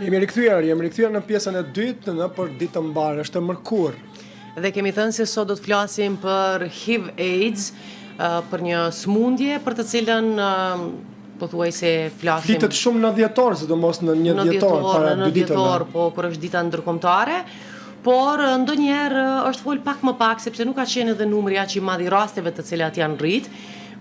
Jemi rikthyer në pjesën e dytë në për ditë të mbarë, është mërkur. Dhe kemi thënë se sot do të flasim për HIV/AIDS, për një smundje për të cilën pothuajse flasim. Flitet shumë në dhjetor, sidomos në 1 dhjetor para 2 ditëve. Po kur është dita ndërkombëtare. Por ndonjëherë është fol pak më pak sepse nuk ka qenë edhe numri aq i madh i rasteve të cilat janë rrit.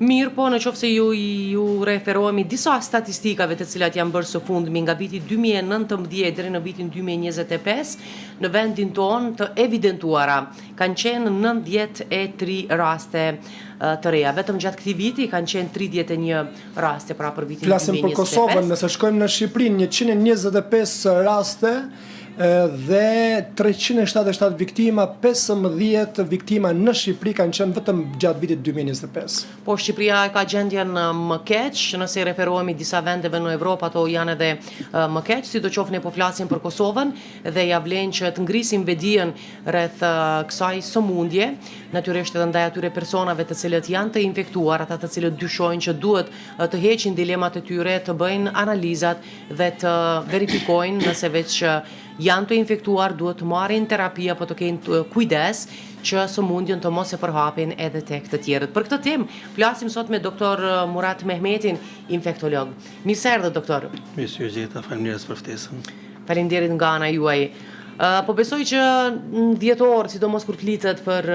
Mirë po, në qoftë se ju referohemi disa statistikave të cilat janë bërë së fundmi nga viti 2019 deri në vitin 2025, në vendin tonë të evidentuara kanë qenë 93 raste të reja. Vetëm gjatë këtij viti kanë qenë 31 raste pra për vitin 2025. Flasim për Kosovën, nëse shkojmë në Shqipërinë, 125 raste dhe 377 viktima, 15 viktima në Shqipëri kanë qenë vetëm gjatë vitit 2025. Po Shqipëria ka gjendjen më keq, nëse referohemi disa vendeve në Evropë, ato janë edhe më keq, sidoqoftë ne po flasim për Kosovën dhe ja vlen që të ngrisim vedijen rreth kësaj sëmundje, natyrisht edhe ndaj atyre personave të cilët janë të infektuar, ata të cilët dyshojnë që duhet të heqin dilemat e tyre, të bëjnë analizat dhe të verifikojnë nëse veç janë të infektuar, duhet të marrin terapi apo të kenë kujdes që sëmundjen të mos e përhapin edhe tek të tjerët. Për këtë temë flasim sot me doktor Murat Mehmetin, infektolog. Mirë se erdhët, doktor. Mirë se u gjeta, faleminderit për ftesën. Faleminderit nga ana juaj. Po besoj që në dhjetor, sidomos kur flitet për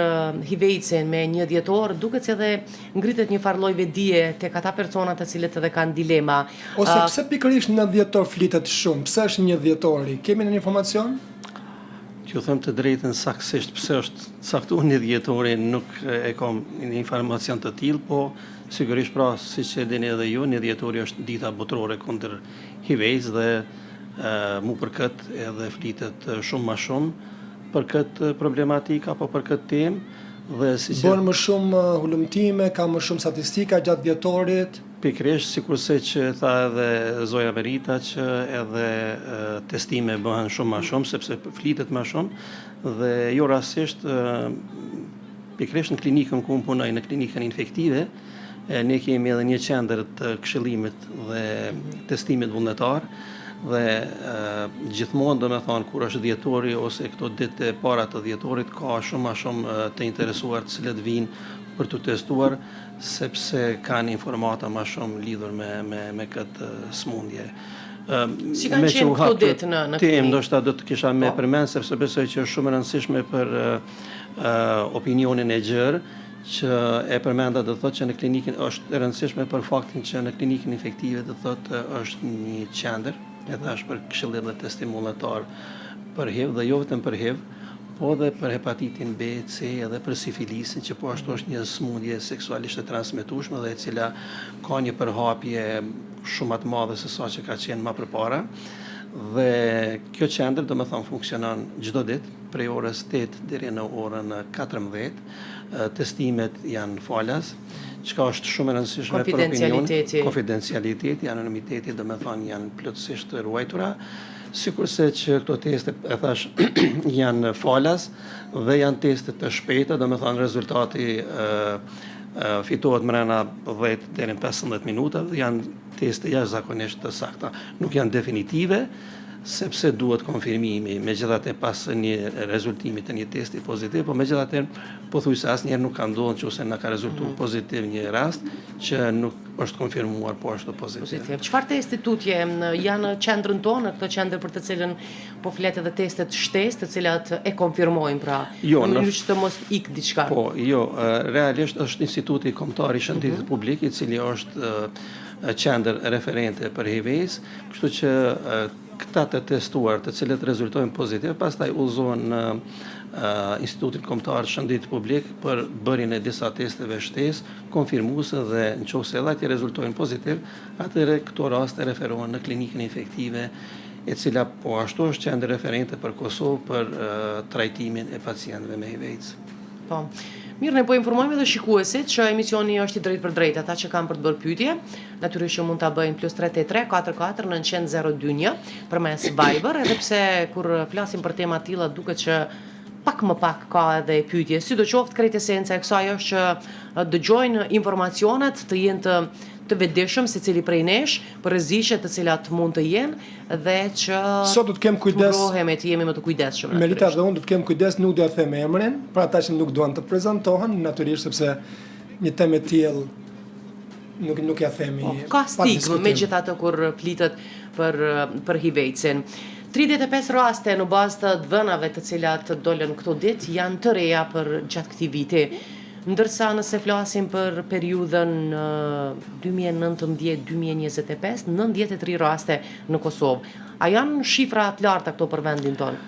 HIV/AIDS-in me 1 dhjetor, duket se edhe ngritet një farë lloj vedie tek ata persona të cilët edhe kanë dilema. Ose pse pikërisht në 1 dhjetor flitet shumë? Pse është 1 dhjetori? Kemi në informacion? Ju them të drejtën saktësisht pse është caktuar 1 dhjetori, nuk e kam një informacion të tillë, po sigurisht pra siç e dini edhe ju, 1 dhjetori është dita botërore kundër HIV/AIDS dhe mu për këtë edhe flitet shumë ma shumë për këtë problematika apo për këtë temë. Bën më shumë hulumtime, ka më shumë statistika gjatë dhjetorit? Pikërisht, sikurse që tha edhe Zoja Merita që edhe testime bëhen shumë ma shumë, sepse flitet ma shumë dhe jo rastisht pikërisht në klinikën ku unë punoj, në klinikën infektive, ne kemi edhe një qendër të këshillimit dhe testimit vullnetar dhe gjithmonë do me thonë kur është dhjetori ose këto ditë e para të dhjetorit ka shumë të interesuar të cilët vinë për të testuar sepse kanë informata ma shumë lidhur me këtë smundje. Si kanë qenë këto ditë në klinikë? Ndoshta do të kisha me përmend sepse besoj që është shumë e rëndësishme për opinionin e gjerë që e përmenda do thotë që në klinikën është e rëndësishme për faktin që në klinikën infektive do thotë është një qendër edhe është për këshillim dhe testim vullnetar për HIV dhe jo vetëm për HIV, po edhe për hepatitin B, C edhe për sifilisin që po ashtu është një smundje seksualisht e transmetueshme dhe e cila ka një përhapje shumë të madhe se sa që ka qenë më përpara. Dhe kjo qendër do me thonë funksionon çdo ditë prej orës 8 deri në orën 14. Testimet janë falas, çka është shumë e rëndësishme për opinionin. Konfidencialiteti, anonimiteti do me thonë janë plotësisht ruajtura, sikurse që këto teste e thash janë falas dhe janë teste të shpejta, do me thonë rezultati fitohet mrena 10 deri në 15 minuta dhe janë teste jashtëzakonisht të sakta. Nuk janë definitive, sepse duhet konfirmimi, megjithatë pas një rezultimi të një testi pozitiv, po megjithatë pothuajse asnjëherë nuk ka ndodhur që ose na ka rezultuar pozitiv një rast që nuk është konfirmuar po ashtu pozitiv. Çfarë testi tutje janë në qendrën tonë, këtë qendër për të cilën po flet edhe testet shtesë, të cilat e konfirmojnë pra, në mënyrë që të mos ik diçka? Po, jo, realisht është Instituti Kombëtar i Shëndetit Publik, i cili është qendër referente për HIV/AIDS, kështu që këta të testuar të cilët rezultojnë pozitiv, pastaj udhëzohen në Institutin Kombëtar të Shëndetit Publik për bërjen e disa testeve shtesë, konfirmuese dhe nëse edhe ati rezultojnë pozitiv, atëherë këto raste referohen në klinikën infektive, e cila po ashtu është qendër referente për Kosovë për trajtimin e pacientëve me HIV/AIDS. Po. Mirë, ne po informojmë edhe shikuesit që emisioni është i drejt për drejt, ata që kanë për të bërë pyetje, natyrisht që mund ta bëjnë +383 44 900 021 përmes Viber, edhe pse kur flasim për tema të tilla duket që pak më pak ka edhe pyetje. Sidoqoftë krejt esenca e kësaj është që dëgjojnë informacionet, të jenë të vetëdijshëm secili prej nesh për rreziqet të cilat mund të jenë dhe që Sot do të kem kujdes. Turrohemi të jemi më të kujdesshëm. Melita dhe unë do të kem kujdes, nuk do ja them emrin, për ata që nuk duan të prezantohen, natyrisht sepse një temë e tillë nuk ja themi. Ka pa stigmë diskutim. megjithatë kur flitet për HIV-sin. 35 raste në bazë të dhënave të cilat dolën këto ditë janë të reja për gjatë këtij viti. Ndërsa nëse flasim për periudhën 2019-2025, 93 raste në Kosovë. A janë shifra të larta këto për vendin tonë?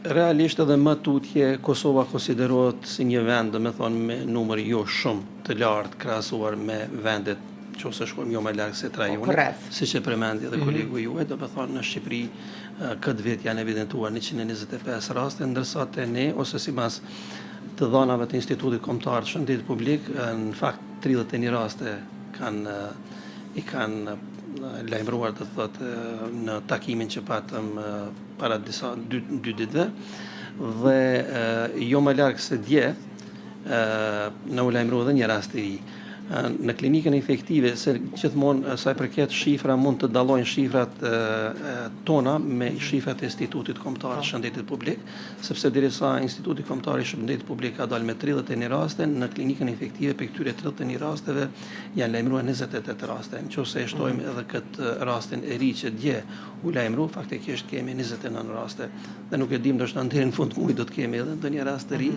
Realisht edhe më tutje, Kosova konsiderohet si një vend, dhe me thonë, me numër jo shumë të lartë krahasuar me vendet që ose shkojmë jo me largë se të rajonit, si që përmendi edhe kolegu juaj, do me thonë në Shqipëri këtë vit janë evidentuar 125 raste, ndërsa të ne, ose si mas të dhënave të Institutit Kombëtar të Shëndetit Publik, në fakt 31 raste i kanë lajmëruar të thotë në takimin që patëm para disa dy ditëve, dhe jo më largë se dje në u lajmëruar dhe një rast i ri. Në klinikën efektive, se gjithmonë sa i përket shifra mund të dallojnë shifrat tona me shifrat e Institutit Kombëtar të Shëndetit Publik, sepse derisa Instituti Kombëtar i Shëndetit Publik ka dalë me 31 raste, në klinikën efektive për këtyre 31 rasteve janë lajmëruar 28 raste. Nëse e shtojmë edhe këtë rastin e ri që dje u lajmëru, faktikisht kemi 29 raste. Dhe nuk e dim ndoshta deri në fund muajit do të kemi edhe ndonjë rast të ri.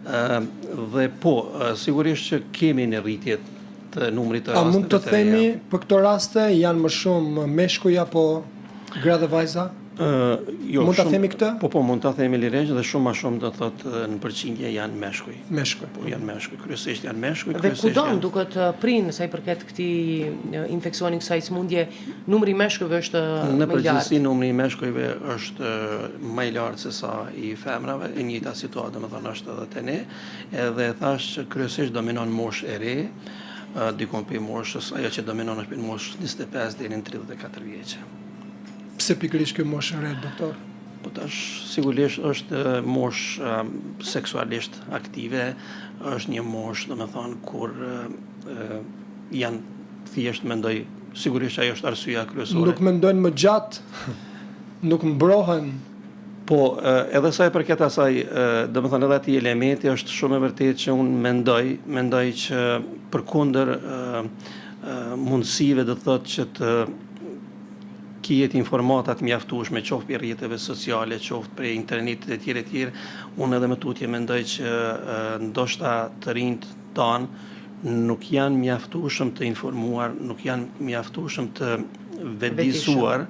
Dhe po, sigurisht që kemi në rritje të numrit të rasteve. A mund të themi për këto raste janë më shumë meshkuj apo gra dhe vajza? Jo, mund ta themi këtë? Po, mund ta themi lirisht dhe shumë më shumë do thotë në përqindje janë meshkuj. Meshkuj. Po, janë meshkuj, kryesisht janë meshkuj. Dhe kudon duket prind sa i përket këtij infeksioni, kësaj sëmundje, numri i meshkujve është më i lartë. Në përgjithësi numri i meshkujve është më i lartë se sa i femrave, e njëjta situatë domethënë është edhe te ne, edhe thash që kryesisht dominon moshë e re, dikon për moshës, ajo që dominon është për moshës 25 deri në 34 vjeçë. Pse pikërisht kjo moshë e re, doktor? Po tash sigurisht është moshë seksualisht aktive, është një moshë, domethënë kur janë thjesht mendoj, sigurisht ajo është arsyeja kryesore. Nuk mendojnë më gjatë, nuk mbrohen. Po, edhe sa i përket asaj, domethënë edhe atij elementi është shumë e vërtetë që unë mendoj që përkundër mundësive do thotë që të kijet informatat mjaftueshme, qoftë për rrjeteve sociale, qoftë për internetit e tjerë, unë edhe më tutje mendoj që ndoshta të rinjt tanë nuk janë mjaftueshëm të informuar, nuk janë mjaftueshëm të vetëdijsuar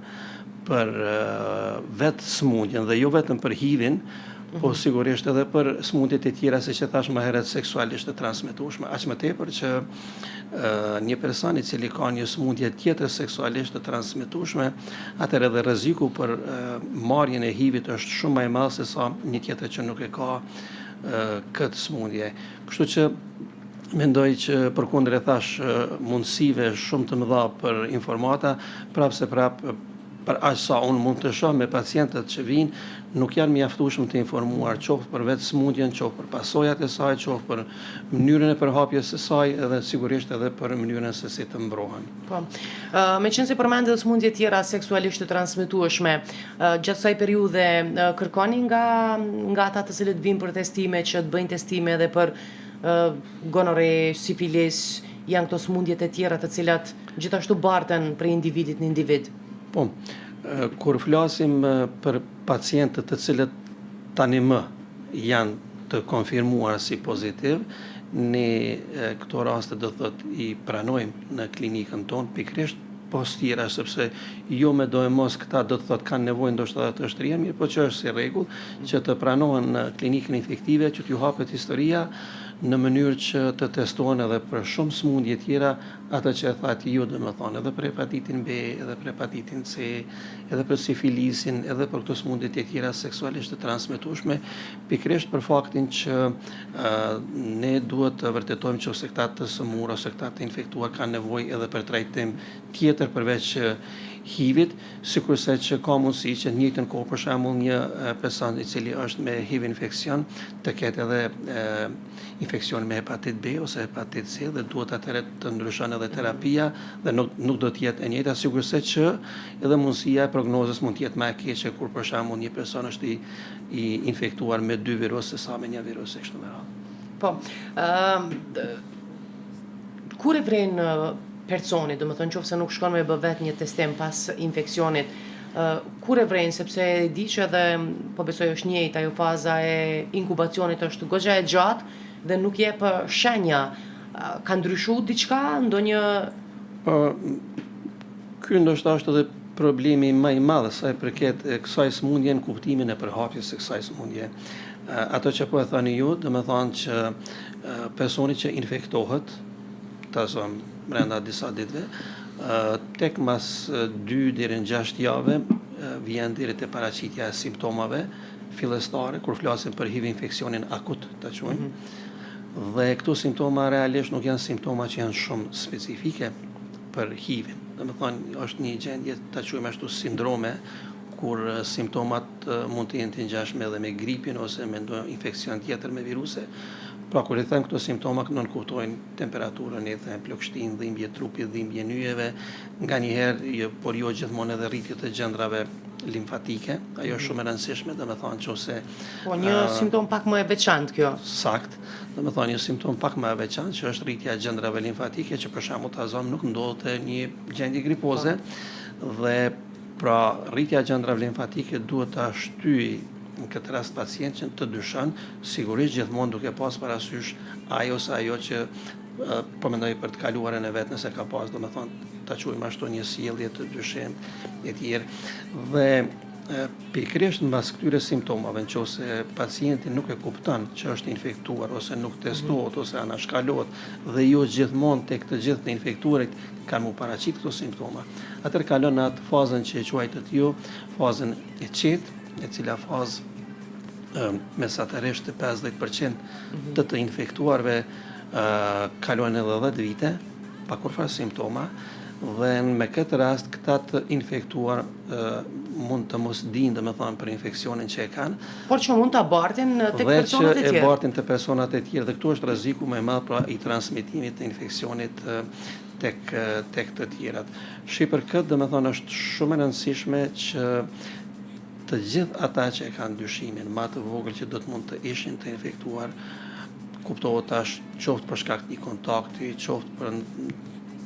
për vetë sëmundjen dhe jo vetëm për HIV-in, po sigurisht edhe për sëmundjet e tjera, se që thash më herët seksualisht të transmetueshme, aq më tepër që një person i cili ka një sëmundje tjetër seksualisht të transmetueshme, atëherë edhe rreziku për marrjen e HIV-it është shumë më i madh se sa një tjetër që nuk e ka këtë sëmundje. Kështu që mendoj që përkundër e thash mundësive shumë të mëdha për informata, prapse për aq sa unë mund të shoh me pacientët që vinë, nuk janë mjaftueshëm të informuar qoftë për vetë sëmundjen, qoftë për pasojat e saj, qoftë për mënyrën e përhapjes së saj, edhe sigurisht edhe për mënyrën se si të mbrohen. Po. Meqense përmendet sëmundje tjera seksualisht të transmetueshme, gjatë kësaj periudhe kërkoni nga ata të cilët vinë për testime që të bëjnë testime edhe për gonore, sifilis, janë këto sëmundjet e tjera të cilat gjithashtu barten prej individit në individ. Po, kur flasim për pacientët të cilët tani më janë të konfirmuar si pozitiv, ne këto raste do thotë i pranojmë në klinikën tonë pikërisht post tjera, sepse jo me dojë mos këta do të thotë kanë nevojë ndoshta të shtrirën, mirë, po që është si rregull që të pranohen në klinikën efektive, që t'ju hapet historia në mënyrë që të testohen edhe për shumë sëmundje tjera, ato që e thatë ju, domethënë, edhe për hepatitin B, edhe për hepatitin C, edhe për sifilisin, edhe për këto sëmundje të tjera seksualisht të transmetueshme, pikërisht për faktin që ne duhet të vërtetojmë që ose këta të sëmur ose këta të infektuar kanë nevojë edhe për trajtim tjetër përveç HIV-it, sikurse që ka mundësi që në njëjtën kohë për shembull një person i cili është me HIV infeksion të ketë edhe infeksion me hepatit B ose hepatit C dhe duhet atëherë të ndryshon edhe terapia dhe nuk do të jetë e njëjta, sigurisht që edhe mundësia e prognozës mund të jetë më e keqe kur për shembull një person është i infektuar me 2 virus se sa me një virus e kështu me radhë. Po, kur e vren personi, do më thënë qoftë se nuk shkon me bë vetë një testim pas infeksionit, kur e vren, sepse e di që edhe, po besoj është njëjtë, ajo faza e inkubacionit është goxha e gjatë dhe nuk jep shenja. Ka ndryshu diçka, ndonjë... Ky ndoshta është edhe problemi më i madh sa i përket kësaj sëmundje në kuptimin e përhapjes së kësaj sëmundje. Ato që po e thani ju, do të thonë që personi që infektohet, brenda disa ditëve, tek mas 2 deri në 6 javë vjen deri te paraqitja e simptomave fillestare, kur flasim për HIV infeksionin akut, ta quajmë. Dhe këto simptoma realisht nuk janë simptoma që janë shumë specifike për HIV-in. Do të thonë është një gjendje, ta quajmë ashtu, sindrome, kur simptomat mund të jenë të ngjashme edhe me gripin ose me ndonjë infeksion tjetër me viruse. Pra kur i them këto simptoma nënkuptojnë temperaturën, i them plagështinë, dhimbje trupi, dhimbje nyjeve, nganjëherë por jo gjithmonë edhe rritje të gjendrave limfatike. Ajo është shumë e rëndësishme, domethënë nëse Po një simptom pak më e veçantë kjo. Sakt, domethënë një simptom pak më e veçantë që është rritja e gjendrave limfatike, që për shembull tazon nuk ndodhet në një gjendje gripoze dhe pra rritja e gjendrave limfatike duhet ta shtyjë në këtë rast pacient që të dyshon, sigurisht gjithmonë duke pas parasysh ajo që po mendoj për të kaluarën e vet nëse ka pas, domethënë ta quajmë ashtu një sjellje të dyshim e tjerë. Dhe pikërisht mbas këtyre simptomave, nëse pacienti nuk e kupton që është infektuar ose nuk testohet ose anashkalohet dhe jo gjithmonë tek të gjithë të infektuarit kanë mu paraqit këto simptoma, atëherë kalon në atë fazën që e quajtët ju, fazën e qetë, e cila fazë mesatërisht 50% të infektuarve kalojnë edhe 10 vite, pa kurfar simptoma, dhe me këtë rast këta të infektuar mund të mos dinë, domethënë, për infeksionin që e kanë, por që mund ta bartin tek personat e tjerë. Dhe që e bartin te personat e tjerë, dhe këtu është rreziku më i madh pra i transmetimit të infeksionit tek të tjerat. Shqipër këtë, domethënë, është shumë e rëndësishme që të gjithë ata që e kanë dyshimin, më të vogël që do të mund të ishin të infektuar, kuptohet tash qoftë për shkak të një kontakti, qoftë për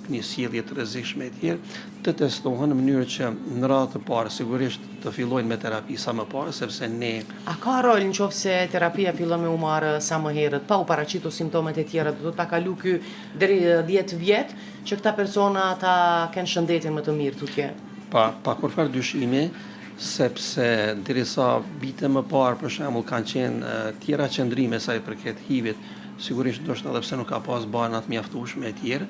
një sjellje të rrezikshme e tjerë, të testohen në mënyrë që në radhë të parë sigurisht të fillojnë me terapi sa më parë, sepse ne... A ka rol nëse terapia fillon me u marrë sa më herët, pa u paraqitur simptomet e tjera, do ta kalu ky deri 10 vjet që këta persona ta kenë shëndetin më të mirë tutje? Pa kurfar dyshimi, sepse derisa vite më parë për shembull kanë qenë tjera qëndrime sa i përket HIV-it, sigurisht ndoshta edhe pse nuk ka pas bana të mjaftueshme e tjerë,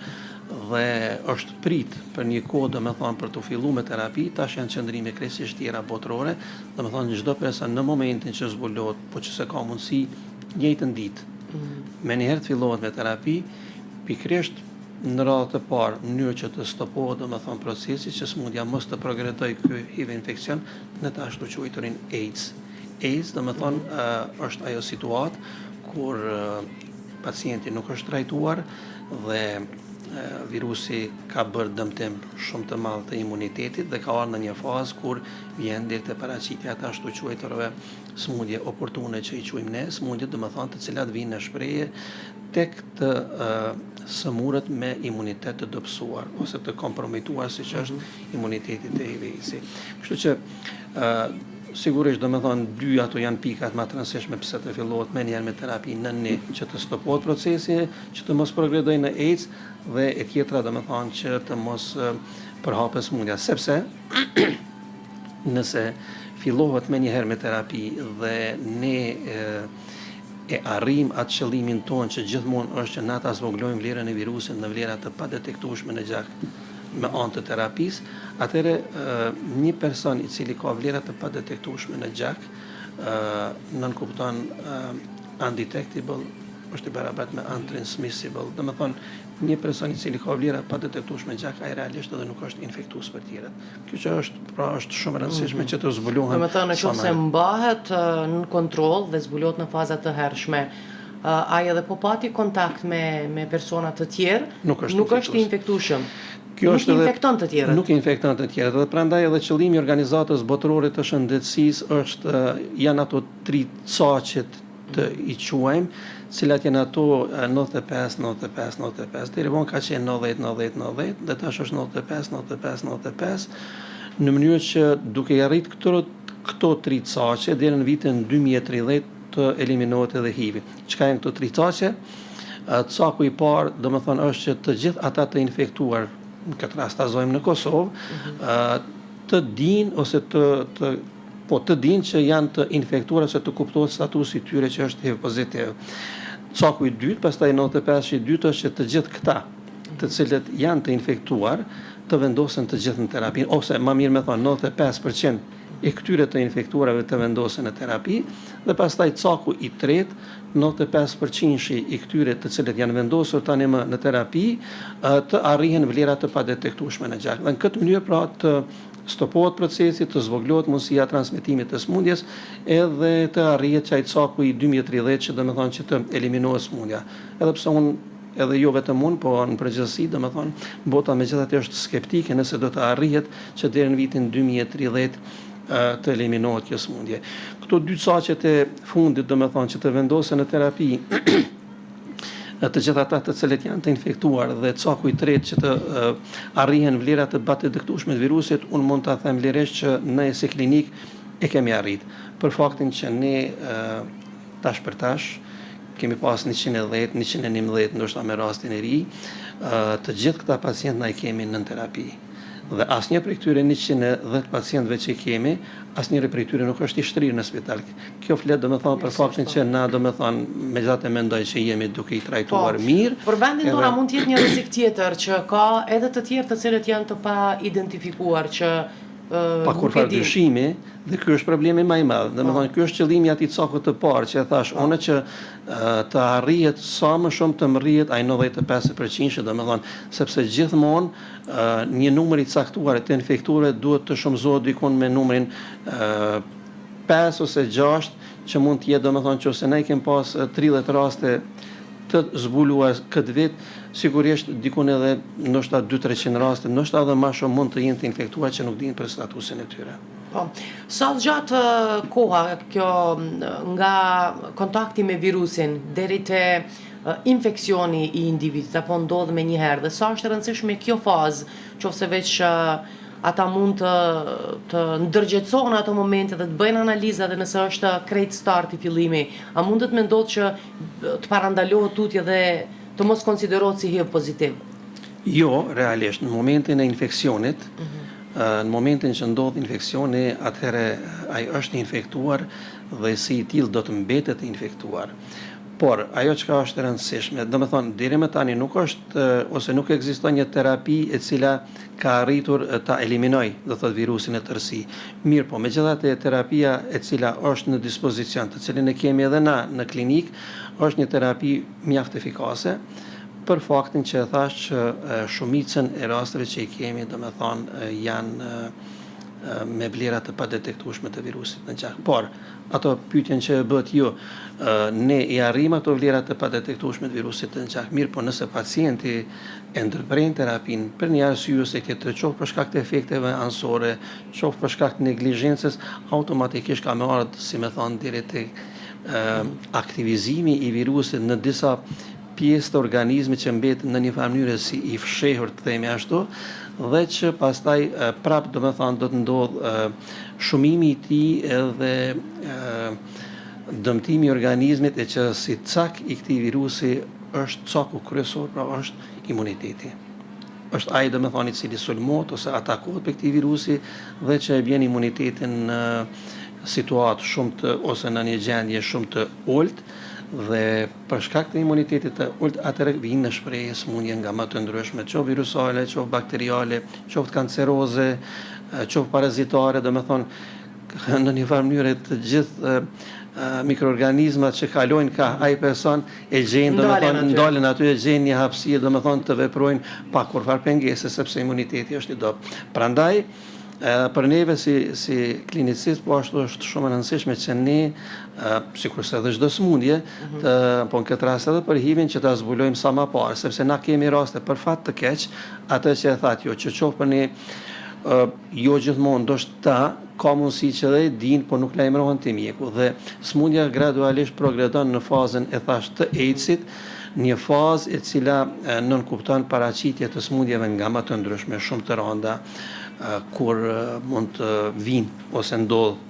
dhe është prit për një kohë, domethënë, për të filluar me terapi, tash janë qëndrime krejtësisht tjera botërore, domethënë çdo person në momentin që zbulohet, po që se ka mundësi njëjtën ditë, me njëherë të fillohet me terapi, pikërisht në radhë të parë, në mënyrë që të stopohet, domethënë, procesi që sëmundja mos të progredojë ky HIV infeksion në të ashtu quajturin AIDS. AIDS, domethënë, është ajo situatë kur pacienti nuk është trajtuar dhe virusi ka bërë dëmtim shumë të madh të imunitetit dhe ka ardhur në një fazë kur vjen deri te paraqitja të ashtu quajturave sëmundje oportune që i quajmë ne, sëmundje domethënë të cilat vinë në shprehje tek të sëmurët me imunitet të dobësuar ose të kompromituar siç është imuniteti te HIV-si. Kështu që sigurisht domethënë dy ato janë pikat më të rëndësishme pse të fillohet më njëherë me terapi në që të stopohet procesi, që të mos progredojë në AIDS dhe e tjetra domethënë që të mos përhapet sëmundja, sepse nëse fillohet më njëherë me terapi dhe ne e arrim atë qëllimin tonë që gjithmonë është që na ta zvoglojmë vlerën e virusit në vlera të padetektueshme në gjak me anë të terapisë, atëherë një person i cili ka vlera të padetektueshme në gjak nënkupton undetectable është i barabart me untransmissible. Do të thonë, një person i cili ka vlera pa detektueshme gjak, ai realisht edhe nuk është infektues për tjerët. Kjo që është shumë e rëndësishme që të zbulohen. Do të thonë, nëse mbahet në kontroll dhe zbulohet në faza të hershme, ai edhe po pati kontakt me persona të tjerë, nuk është i infektueshëm. Nuk infekton të tjerët. Nuk infekton të tjerët. Dhe prandaj edhe qëllimi i organizatës botërore të shëndetësisë janë ato 3 caqet të i quajmë, cilat janë ato 95, 95, 95, deri vonë ka qenë 90, 90, 90, dhe tash është 95, 95, 95, në mënyrë që duke i arrit këto 3 caqe deri në vitin 2030 të eliminohet edhe HIV-i. Çka janë këto 3 caqe? Caku i parë, domethënë, është që të gjithë ata të infektuar, në këtë rast azojmë në Kosovë, të dinë ose të dinë që janë të infektuar ose të kuptohet statusi i tyre që është HIV pozitiv. Caku i dytë, pastaj 95 i dytë është që të gjithë këta, të cilët janë të infektuar, të vendosen të gjithë në terapi, ose më mirë me thonë 95% e këtyre të infektuarave të vendosen në terapi, dhe pastaj caku i tretë, 95% i këtyre të cilët janë vendosur tani më në terapi, të arrihen vlerat të padetektueshme në gjak. Dhe në këtë mënyrë pra të stopohet procesi, të zvoglohet mundësia transmetimit të smundjes, edhe të arrihet çaj caku i 2030 që do të thonë që të eliminohet smundja. Edhe pse unë edhe jo vetëm unë, po në përgjithësi, do të thonë, bota megjithatë është skeptike nëse do të arrihet që deri në vitin 2030 të eliminohet kjo smundje. Këto 2 caqet e fundit, do të thonë, që të vendosen në terapi të gjitha ata të cilët janë të infektuar dhe caku i tretë që të arrihen vlerat të padetektueshme të virusit, unë mund ta them lirisht që ne si klinik e kemi arrit. Për faktin që ne tash për tash kemi pas 110, 111, ndoshta me rastin e ri, të gjithë këta pacientë na i kemi në terapi. Dhe asnjë prej këtyre 110 pacientëve që kemi, asnjëri prej tyre nuk është i shtrirë në spital. Kjo flet domethënë për faktin që na domethënë megjithatë mendoj që jemi duke i trajtuar mirë. Por vendin tonë mund të jetë një rrezik tjetër që ka edhe të tjerë të cilët janë të pa identifikuar që pa kurfar dyshimi, dhe ky është problemi më i madh. Domethënë ky është qëllimi i atij cakut të parë që e thash unë që të arrihet sa më shumë të mrrihet ai 95%, domethënë sepse gjithmonë një numër i caktuar të infektuarve duhet të shumëzohet dikon me numrin 5 ose 6 që mund të jetë, domethënë nëse ne kemi pas 30 raste të zbuluar këtë vit, sigurisht dikun edhe ndoshta 200-300 raste, ndoshta edhe më shumë mund të jenë të infektuar që nuk dinë për statusin e tyre. Po. Sa gjatë koha kjo nga kontakti me virusin deri te infeksioni i individit apo ndodh me një herë dhe sa është e rëndësishme kjo fazë, qofse veç ata mund të ndërgjetësohen ato momente dhe të bëjnë analiza dhe nëse është krejt start i fillimi, a mundet me ndodhë që të parandalohet tutje dhe të mos konsiderohet si HIV pozitiv? Jo, realisht, në momentin e infeksionit, në momentin që ndodh infeksioni, atëherë ai është infektuar dhe si i tillë do të mbetet infektuar. Por ajo çka është e rëndësishme, domethënë deri më tani nuk është ose nuk ekziston një terapi e cila ka arritur ta eliminojë, do thotë virusin e tërësi. Mirë, po megjithatë terapia e cila është në dispozicion, të cilën e kemi edhe na në klinik, është një terapi mjaft efikase për faktin që e thash që shumicën e rasteve që i kemi, domethënë janë me vlera të padetektueshme të virusit në gjak. Por ato pyetjen që bëhet ju, ne i arrim ato vlera të padetektueshme të virusit në gjak. Mirë, po nëse pacienti e ndërpren terapin për një arsye ose tjetër, qoftë për shkak të efekteve anësore, qoftë për shkak të neglizhencës, automatikisht ka më ardhur, si më thon, deri tek aktivizimi i virusit në disa pjesë të organizmit që mbeten në një mënyrë si i fshehur, të themi ashtu, dhe që pastaj prap do të ndodh shumimi i tij edhe dëmtimi i organizmit, e që si cak i këtij virusi është caku kryesor, pra është imuniteti. Është ai i cili sulmohet ose atakohet për këtij virusi dhe që e bën imunitetin në situatë shumë të ose në një gjendje shumë të ulët, dhe për shkak të imunitetit të ulët atëherë vinë në shprehje smundje nga më të ndryshme, qoftë virusale, qoftë bakteriale, qoftë kanceroze, qoftë parazitare, domethënë në një farë mënyrë të gjithë mikroorganizmat që kalojnë ka ai person e gjejnë, ndalen aty e gjejnë një hapësirë, domethënë të veprojnë pa kurfar pengese sepse imuniteti është i dobët. Prandaj për neve si klinicist, po ashtu është shumë e rëndësishme që ne, sikurse edhe çdo smundje, po në këtë rast edhe për HIV-in që ta zbulojmë sa më parë, sepse na kemi raste për fat të keq, atë që e thatë jo, që qoftë për ne jo gjithmonë ndoshta ka mundësi që dhe din, po nuk lajmërohen te mjeku dhe smundja gradualisht progredon në fazën e thash të AIDS-it, një fazë e cila nënkupton paraqitje të smundjeve nga më të ndryshme, shumë të rënda, kur mund të vinë ose ndodh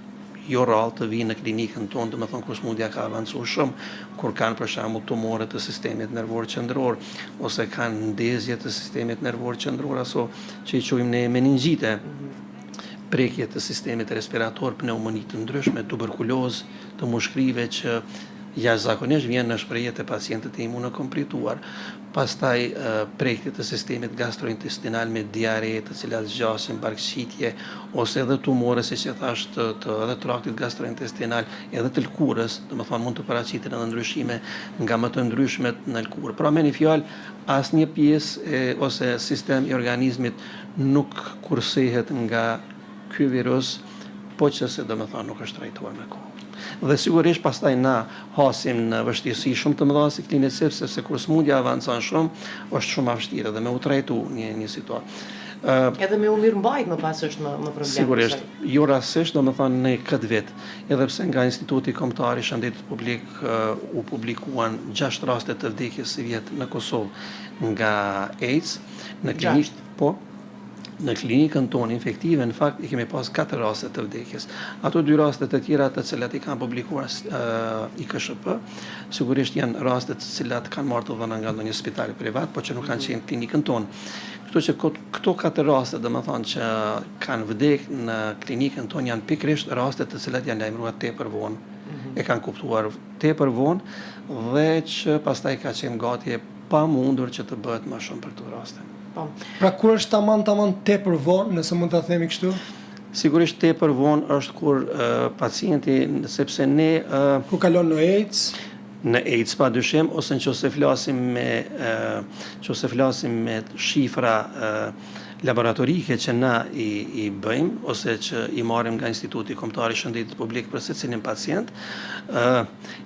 jo rrallë të vinë në klinikën tonë, domethënë kur smundja ka avancuar shumë, kur kanë për shembull tumore të sistemit nervor qendror ose kanë ndezje të sistemit nervor qendror, aso që i quajmë ne meningjite, prekje të sistemit respirator, pneumoni të ndryshme, tuberkulozë, të mushkrive që jashtëzakonisht vjen në shprehje të pacientët e imunokomplituar, pastaj prekje të sistemit gastrointestinal me diare, të cilat zgjasin, barkëqitje, ose edhe tumore, siç e thash, të edhe traktit gastrointestinal, edhe të lkurës, domethënë mund të paraqiten edhe ndryshime nga më të ndryshmet në lkurë. Pra me një fjalë, asnjë pjesë ose sistem i organizmit nuk kursehet nga ky virus, po që se domethënë nuk është trajtuar me kohë. Dhe sigurisht pastaj na hasim në vështirësi shumë të mëdha si klinicist, sepse kur smundja avancon shumë, është shumë e vështirë dhe me u trajtu një situatë. Edhe me u mirëmbajt më pas është më problem. Sigurisht, jo rastësisht, domethënë në këtë vit, edhe pse nga Instituti Kombëtar i Shëndetit Publik u publikuan 6 raste të vdekjes si vjet në Kosovë nga AIDS, në klinikë, po. Në klinikën tonë infektive, në fakt, i kemi pas 4 raste të vdekjes. Ato 2 raste të tjera të cilat i kanë publikuar IKSHP, sigurisht janë raste të cilat kanë marrë të dhëna nga ndonjë spital privat, po që nuk kanë qenë klinikën tonë. Kështu që këto 4 raste, domethënë që kanë vdekur në klinikën tonë, janë pikërisht raste të cilat janë lajmëruar tepër vonë. E kanë kuptuar tepër vonë dhe që pastaj ka qenë gati e pamundur që të bëhet më shumë për këto raste. Pra kur është tamam tepër vonë, nëse mund ta themi kështu? Sigurisht tepër vonë është kur pacienti, sepse ne kur kalon në AIDS, në AIDS padyshim, ose nëse flasim me shifra laboratorike që na i bëjmë, ose që i marrim nga Instituti Kombëtar i Shëndetit Publik për secilin pacient,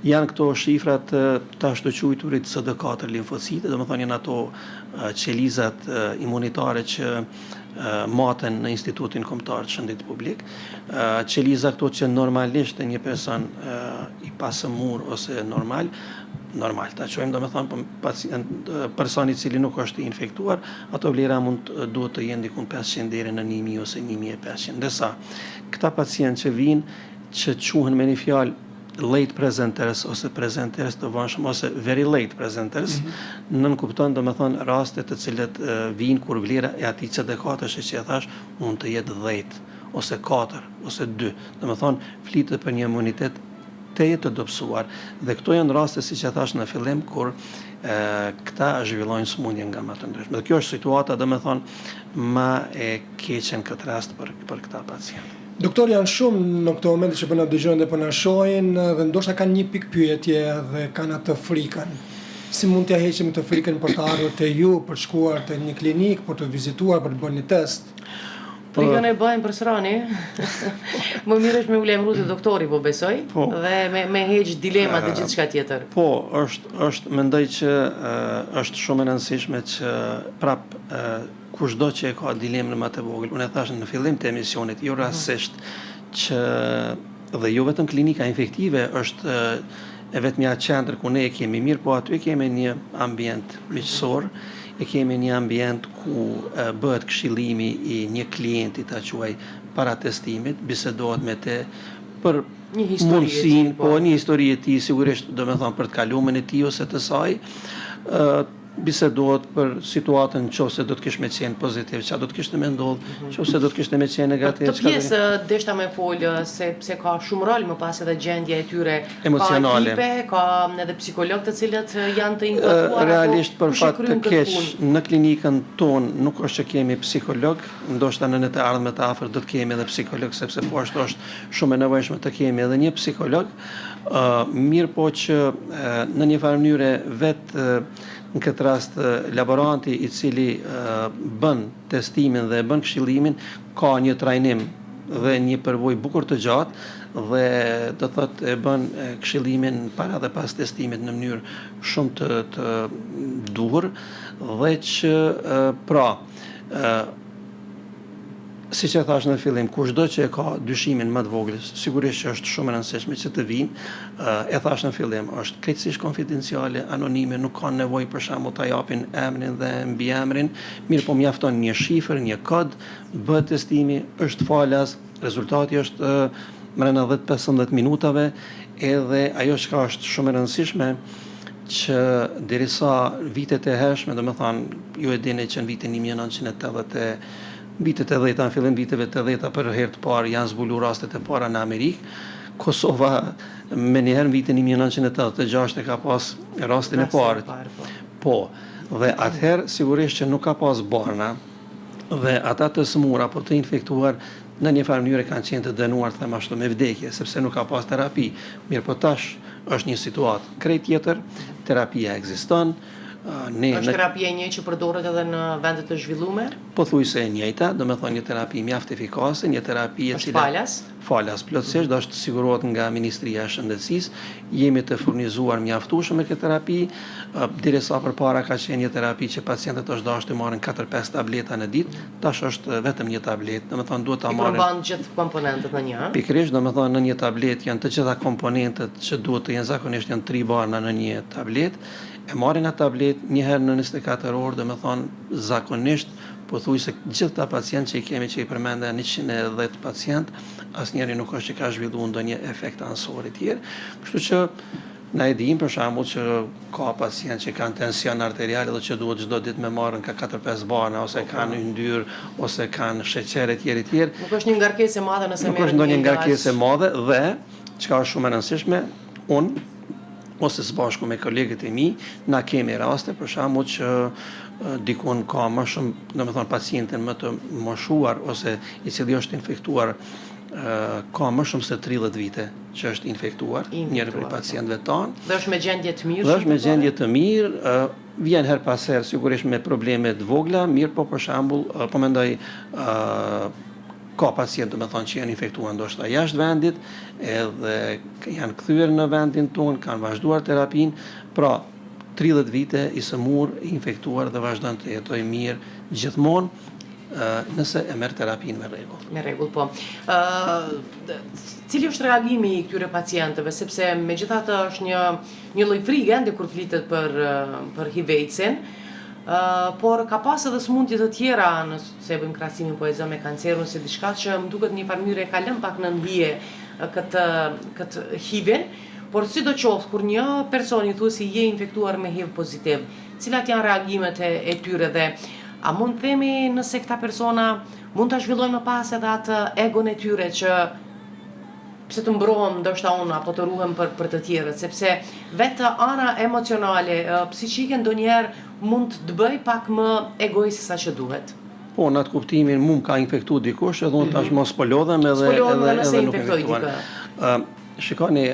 janë këto shifrat të ashtuquajturit CD4 limfocite, domethënë janë ato qelizat imunitare që maten në Institutin Kombëtar të Shëndetit Publik, qeliza këto që normalisht një person i pasëmur ose normal, ta quajmë domethënë personi i cili nuk është i infektuar, ato vlera duhet të jenë diku 500 deri në 1000 ose 1500. Ndërsa këta pacientë që vinë, që quhen me një fjalë late presenters ose presenters të vonshëm ose very late presenters, nënkupton domethënë raste të cilët vinë kur vlera e atij CD4 që e thash mund të jetë 10 ose 4 ose 2. Domethënë flitet për një imunitet të jetë të dobësuar. Dhe këto janë raste, siç e thash në fillim, kur këta zhvillojnë smundje nga më të ndryshme. Dhe kjo është situata, domethënë, më e keqe në këtë rast për këta pacientë. Doktor, janë shumë në këto momente që po na dëgjojnë dhe po na shohin dhe ndoshta kanë një pikë pyetje dhe kanë atë frikën. Si mund t'ja heqim të frikën për të ardhur te ju, për të shkuar te një klinik, për të vizituar, për të bërë një test? Frikën e bëjmë për srani. Më mirë është me u lajmëruar te doktori, po besoj, dhe me heq dilema të gjithçka tjetër. Po, mendoj që është shumë e rëndësishme që prap kushdo që e ka dilemën më të vogël. Unë e thash në fillim të emisionit, jo rastësisht që dhe jo vetëm klinika infektive është e vetmja qendër ku ne e kemi mirë, po aty kemi një ambient miqësor, e kemi një ambient ku bëhet këshillimi i një klienti, ta quaj, para testimit, bisedohet me te për mundësin, po një histori e tij, sigurisht domethënë për të kaluarën e tij ose të saj, bisedohet për situatën nëse do të kishte me qenë pozitiv, çfarë do të kishte me ndodhur, nëse do të kishte me qenë negativ. Të pjesë deshta me folë se ka shumë rol më pas edhe gjendja e tyre emocionale. Ka ekipe, ka edhe psikologë të cilët janë të inkuadruar. Realisht për fat të keq në klinikën tonë nuk është që kemi psikolog, ndoshta në të ardhmen të afër do të kemi edhe psikolog sepse po ashtu është shumë e nevojshme të kemi edhe një psikolog. Mirë po që në një farë mënyrë vetë në këtë rast laboranti i cili bën testimin dhe bën këshillimin ka një trajnim dhe një përvojë bukur të gjatë dhe do thotë e bën këshillimin para dhe pas testimit në mënyrë shumë të duhur dhe që pra siç e thash në fillim, kushdo që e ka dyshimin më të vogël, sigurisht që është shumë e rëndësishme që të vinë, e thash në fillim, është krejtësisht konfidenciale, anonime, nuk ka nevojë për shembull ta japin emrin dhe mbiemrin, mirë po mjafton një shifër, një kod, bëhet testimi, është falas, rezultati është brenda 10-15 minutave, edhe ajo që është shumë e rëndësishme që derisa vitet e hershme, domethënë ju e dini që në vitin 1980 vitet e 10 në fillim viteve të 10 për herë të parë janë zbuluar rastet e para në Amerikë. Kosova me njëherë në vitin 1986 e ka pas rastin e parë. Po, dhe atëherë sigurisht që nuk ka pas barna dhe ata të smur apo të infektuar në një farë mënyrë kanë qenë të dënuar them ashtu me vdekje sepse nuk ka pas terapi. Mirë po tash është një situatë krejt tjetër, terapia ekziston. Është terapia e njëjtë që përdoret edhe në vende të zhvilluara? Pothuajse e njëjta, domethënë një terapi mjaft efikase, një terapi e cila falas plotësisht do të sigurohet nga Ministria e Shëndetësisë, jemi të furnizuar mjaftueshëm me këtë terapi, derisa përpara ka qenë një terapi që pacientët është dashur të marrin 4-5 tableta në ditë, tash është vetëm një tabletë, domethënë duhet ta marrin. I përmban gjithë komponentët në një. Pikërisht, domethënë në një tabletë janë të gjitha komponentët që duhet të jenë zakonisht janë 3 barna në një tabletë. E marrin atë tablet një herë në 24 orë, domethënë zakonisht pothuajse gjithë ta pacientë që i kemi që i përmendë 110 pacient, asnjëri nuk është që ka zhvilluar ndonjë efekt ansor i tjerë. Kështu që na e dim për shembull që ka pacientë që kanë tension arterial dhe që duhet çdo ditë me marrën ka 4-5 barna ose kanë yndyrë ose kanë sheqer e tjerë. Nuk është një ngarkesë e madhe nëse merret. Nuk është ndonjë ngarkesë e madhe dhe çka është shumë e rëndësishme, unë ose së bashku me kolegët e mi, na kemi raste për shembull që dikun ka më shumë, domethënë pacientin më të moshuar ose i cili është infektuar ka më shumë se 30 vite që është infektuar. Njëri prej pacientëve tanë. Dhe është me gjendje të mirë. Dhe është me gjendje të mirë, vjen her pas herë sigurisht me probleme të vogla, mirë po për shembull, po mendoj ka pacientë domethënë që janë infektuar ndoshta jashtë vendit, edhe janë kthyer në vendin tonë, kanë vazhduar terapinë, pra 30 vite i sëmur, i infektuar dhe vazhdon të jetojë mirë gjithmonë nëse e merr terapinë me rregull. Me rregull, po. Cili është reagimi i këtyre pacientëve, sepse megjithatë është një lloj frike ende kur flitet për HIV-in. Por ka pas edhe sëmundje të tjera nëse bëjmë krahasimin po e zë me kancerin ose diçka që më duket një farë mënyrë e ka lënë pak në ndije këtë HIV-in, por sidoqoftë kur një person i thuhet se je infektuar me HIV pozitiv, cilat janë reagimet e tyre dhe a mund të themi nëse këta persona mund ta zhvillojnë më pas edhe atë egon e tyre që pse të mbrohem ndoshta unë apo të ruhem për të tjerët, sepse vetë ana emocionale, psiqike ndonjëherë mund të bëj pak më egoist sa që duhet. Po, në atë kuptimin mu ka infektu dikush, edhe unë tash mos po lodhem edhe nuk infektuar. Shikoni,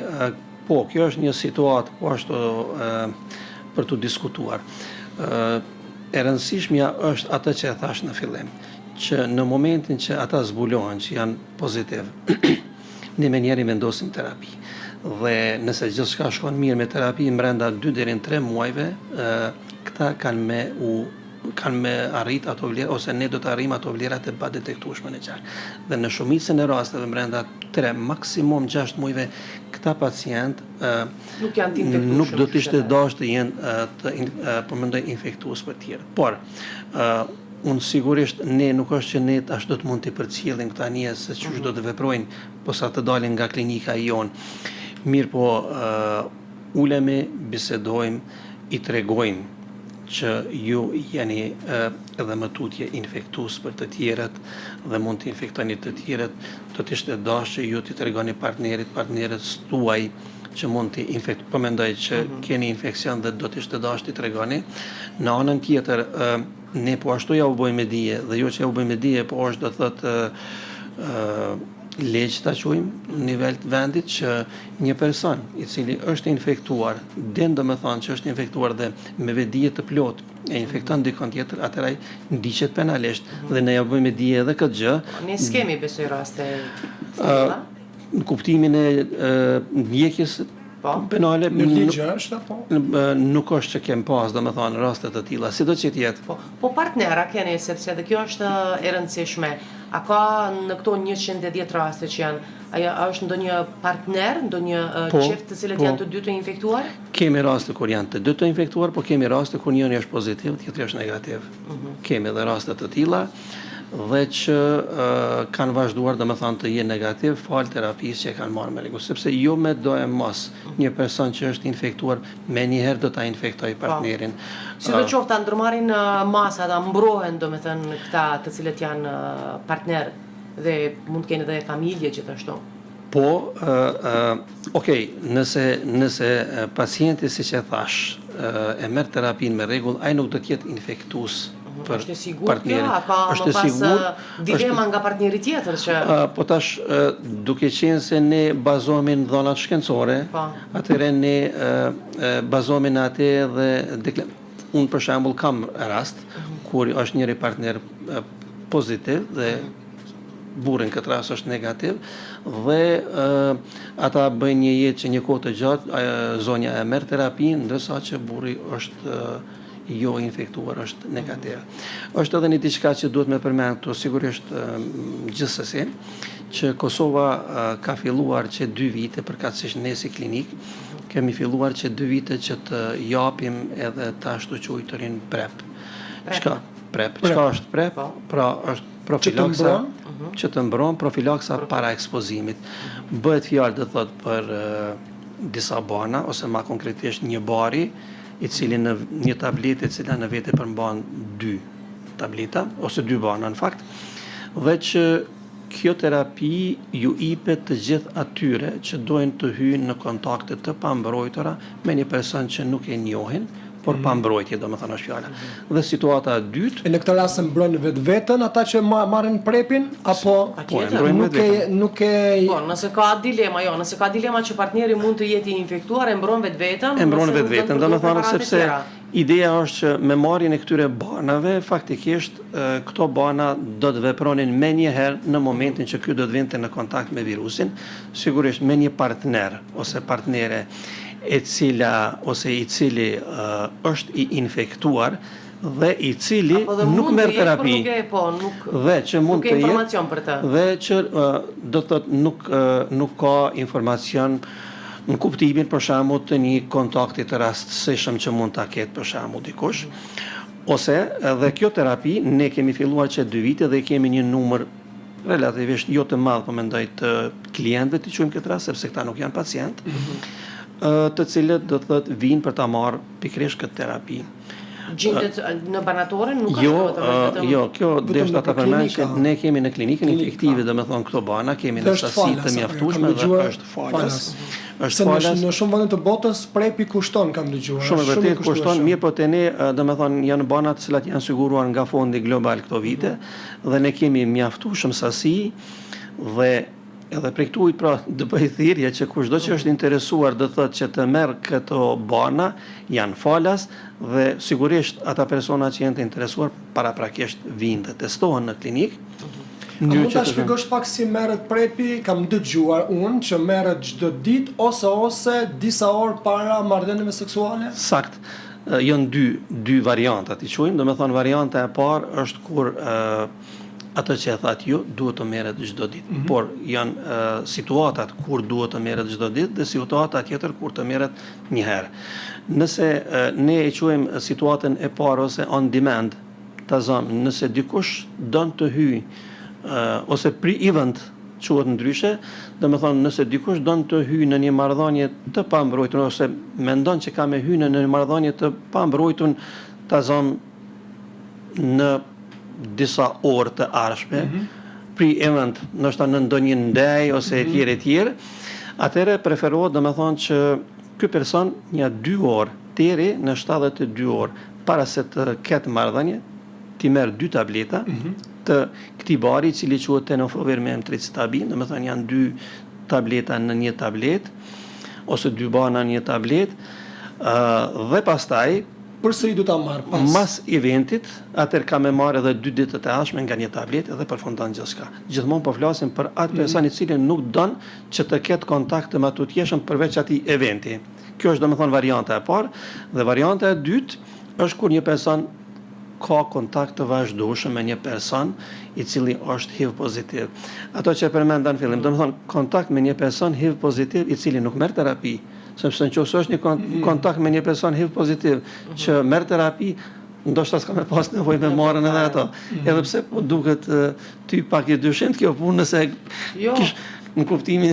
po, kjo është një situatë po ashtu për të diskutuar. E rëndësishmja është atë që e thash në fillim, që në momentin që ata zbulohen që janë pozitiv, ne me njeri vendosim terapi. Dhe nëse gjithçka shkon mirë me terapi brenda 2 deri në 3 muajve, këta kanë me arrit ato vlera ose ne do të arrijmë ato vlerat e padetektueshme në qark. Dhe në shumicën e rasteve brenda 3 maksimum 6 muajve këta pacient nuk do të ishte dashur të jenë po mendoj infektues për tjerë. Por unë sigurisht ne nuk është që ne tash do të mund të përcjellim këta njerëz se çu do të veprojnë posa të dalin nga klinika jon. Mirë po ulemi, bisedojmë, i tregojmë që ju jeni edhe më tutje infektues për të tjerët dhe mund të infektoni të tjerët, do të ishte dashur që ju t'i tregoni partnerët tuaj që mund të infektojnë, po mendoj që keni infekcion dhe do të ishte dashur t'i tregoni. Në anën tjetër, ne po ashtu ja u bëjmë dije dhe jo që ja u bëjmë dije, po është do thotë legj ta quajmë në nivel të vendit që një person i cili është infektuar, domethënë që është infektuar dhe me vedije të plot e infekton dikon tjetër, atëherë ai ndiqet penalisht dhe ne ja bëjmë dije edhe këtë gjë. Ne skemi besoj raste të tilla. Në kuptimin e ndjekjes penale Në ligj është apo? nuk është që kem pas, domethënë raste të tilla, sidoqoftë jetë. Po partnera keni, sepse edhe kjo është e rëndësishme. A ka në këto 110 raste që janë, a është ndonjë partner, ndonjë çift të cilët janë të dy të infektuar? Kemi raste kur janë të dy të infektuar, po kemi raste kur njëri është pozitiv, tjetri është negativ. Kemi edhe raste të tilla dhe që kanë vazhduar domethënë të jenë negativ falë terapisë që kanë marrë me rregull, sepse jo me do e mos një person që është infektuar me njëherë do ta infektoj partnerin. Sidoqoftë ta ndërmarrin masa, ta mbrohen domethënë këta të cilët janë partner dhe mund të kenë edhe familje gjithashtu. Po, okej, nëse pacienti siç e thash e merr terapinë me rregull, ai nuk do të jetë infektues për është e sigurt partnerin. kjo, ka më pas dilema nga partneri tjetër që po tash duke qenë se ne bazohemi në dhënat shkencore, atëherë ne bazohemi në atë dhe unë për shembull kam rast kur është njëri partner pozitiv dhe burri në këtë rast është negativ dhe ata bëjnë një jetë që një kohë të gjatë, zonja e merr terapinë ndërsa që burri është jo infektuar, është negativ. Është edhe një diçka që duhet me përmend këtu, sigurisht gjithsesi, që Kosova ka filluar që 2 vite, përkatësisht ne si klinik, kemi filluar që 2 vite që të japim edhe të ashtu quajturin PrEP. Çka? PrEP. Çka është PrEP? Pra është profilaksa që të mbron profilaksa para ekspozimit. Bëhet fjalë do thot për disa bana ose më konkretisht një bari i cili në një tabletë e cila në vete përmban 2 tableta ose 2 bana në fakt, dhe që kjo terapi ju jepet të gjithë atyre që dojnë të hyjnë në kontakte të pambrojtura me një person që nuk e njohin, por pambrojtje domethënë është fjala. Dhe situata e dytë, në këtë rast mbrojnë vetveten ata që marrin prepin apo nuk e Po, nëse ka dilema që partneri mund të jetë i infektuar, e mbron vetveten, domethënë sepse ideja është që me marrjen e këtyre banave, faktikisht këto bana do të vepronin me njëherë në momentin që ky do të vinte në kontakt me virusin, sigurisht me një partner ose partnere e cila ose i cili është i infektuar dhe i cili nuk merr terapi dhe që mund të jetë dhe që do të thotë nuk ka informacion në kuptimin për shembull të një kontakti të rastësishëm që mund ta ketë për shembull dikush, ose edhe kjo terapi ne kemi filluar që 2 vite dhe kemi një numër relativisht jo të madh, po mendoj të klientëve të quajmë këtë rast sepse këta nuk janë pacient, të cilët do të thotë vinë për ta marrë pikërisht këtë terapi. Gjendet në banatore nuk ka Jo, kjo deshta ta përmend që ne kemi në klinikën infektive, domethënë këto bana kemi në sasi të mjaftueshme dhe është falas. Është falas. Në shumë vende të botës prepi kushton, kam dëgjuar. Shumë vërtet kushton, mirë po te ne domethënë janë bana të cilat janë siguruar nga fondi global këto vite dhe ne kemi mjaftueshëm sasi dhe edhe prej këtu pra të bëj thirrje që kushdo që është interesuar do thotë që të merr këto bana janë falas dhe sigurisht ata persona që janë të interesuar paraprakisht vinë të testohen në klinik. Mund ta shpjegosh pak si merret prepi? Kam dëgjuar unë që merret çdo ditë ose disa orë para marrëdhënieve seksuale? Sakt. Janë dy varianta, i quajmë, domethënë varianta e parë është kur ato që e thatë ju duhet të merret çdo ditë, por janë situatat kur duhet të merret çdo ditë dhe situata tjetër kur të merret një herë. Nëse ne e quajmë situatën e parë ose on demand, nëse dikush don të hyjë ose pre-event quhet ndryshe, domethënë nëse dikush don të hyjë në një marrëdhënie të pambrojtur ose mendon që ka me hyrë në një marrëdhënie të pambrojtur ta zëm në disa orë të ardhshme, pri event, nështë në ndonjë ndaj ose e tjerë, atëre preferohet dhe me thonë që ky person një 2 orë, deri në 72 orë, para se të ketë marrëdhënie, ti merr 2 tableta të këtij bari, i cili quhet tenofovir me emtricitabin, do të thonë janë 2 tableta në një tablet ose 2 bana në një tablet, dhe pastaj përsëri do ta marr mas eventit, atëherë kam e marrë edhe 2 ditë të ardhshme nga një tablet dhe përfundon gjithçka. Gjithmonë po flasim për atë person i cili nuk don që të ketë kontakt me ato të tjerë përveç atij eventi. Kjo është domethënë varianta e parë, dhe varianta e dytë është kur një person ka kontakt të vazhdueshëm me një person i cili është HIV pozitiv. Ato që përmenda në fillim, domethënë kontakt me një person HIV pozitiv i cili nuk merr terapi, sepse nëse është një kontakt me një person HIV pozitiv që merr terapi, ndoshta s'ka më pas nevojë me marrën edhe ato. Edhe pse po duket ty pak i dyshim kjo punë, nëse në kuptimin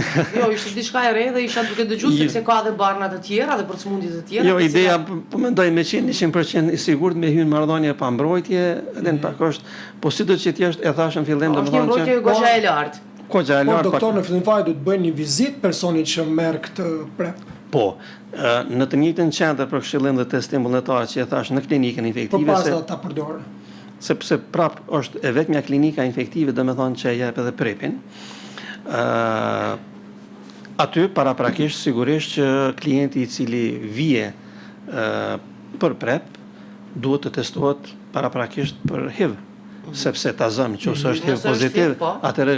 ishte diçka e re dhe isha duke dëgjuar sepse ka edhe barna të tjera dhe për sëmundje të tjera. Ideja po mendoj me 100% i sigurt me hyrë marrëdhënie pa mbrojtje, edhe në pak është, po sido që ti është e thashë në fillim domethënë që mbrojtja goxha e lartë. Goxha e lartë. Po doktor në fillim fare do të bëjnë një vizitë personit që merr këtë PrEP. Po, në të njëjtën qendër për këshillim dhe testim vullnetar që e thash në klinikën infektive, përpara se ta përdor. Sepse prap është e vetmja klinika infektive, domethënë që jep edhe PrEP-in. Aty paraprakisht sigurisht që klienti i cili vije për PrEP duhet të testohet paraprakisht për HIV, sepse ta zëm nëse është HIV pozitiv, atëherë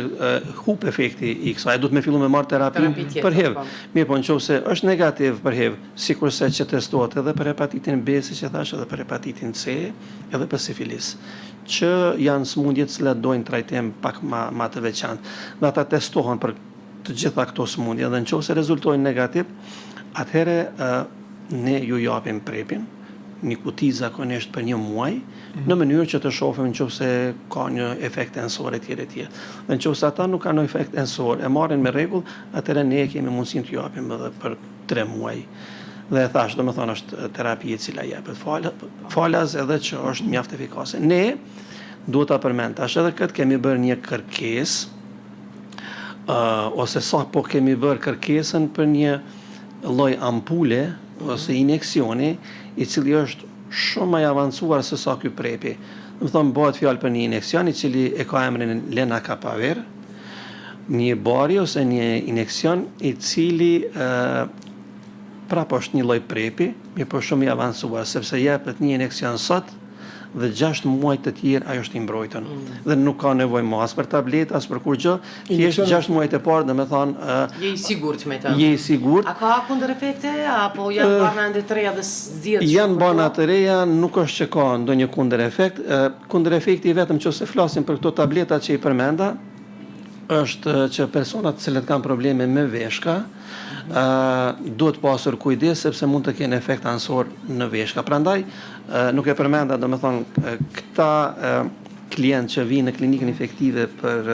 hup efekti i kësaj, duhet me fillu me marrë terapinë për HIV. Mirë, po nëse është negativ për HIV, sikurse që testohet edhe për hepatitin B, siç e thash, edhe për hepatitin C, edhe për sifilis, që janë sëmundjet që dojnë trajtim pak ma të veçantë. Dhe ata testohen për të gjitha këto sëmundje, dhe nëse rezultojnë negativ, atëherë ne ju japim PrEP-in, një kuti zakonisht për 1 muaj, në mënyrë që të shohim nëse ka një efekt ensor etj. Dhe nëse ata nuk kanë efekt ensor, e marrin me rregull, atëherë ne kemi mundësinë të japim edhe për 3 muaj. Dhe e thash, domethënë është terapi e cila jepet falas edhe që është mjaft efikase. Ne duhet ta përmend tash edhe këtë kemi bërë një kërkesë, ose sa po kemi bërë kërkesën për një lloj ampule ose injeksioni i cili është shumë më i avancuar se sa ky PrEP-i. Domethënë bëhet fjalë për një injeksion i cili e ka emrin lenacapavir, një bari ose një injeksion i cili prapë është një lloj PrEP-i, mirë po shumë i avancuar, sepse jepet një injeksion sot dhe 6 muaj të tjerë ajo është i mbrojtur. Dhe nuk ka nevojë më as për tableta, as për kurgjë, thjesht 6 muaj të parë, domethënë je i sigurt me të. Je i sigurt. A ka kundërefekte apo janë barna ende të reja dhe zgjedh? Janë barna të reja, nuk është që ka ndonjë kundërefekt. Kundërefekti vetëm nëse flasim për këto tableta që i përmenda, është që personat të cilët kanë probleme me veshka, duhet pasur kujdes sepse mund të kenë efekt ansor në veshka. Prandaj nuk e përmenda, domethënë këta klientë që vinë në klinikën infektive për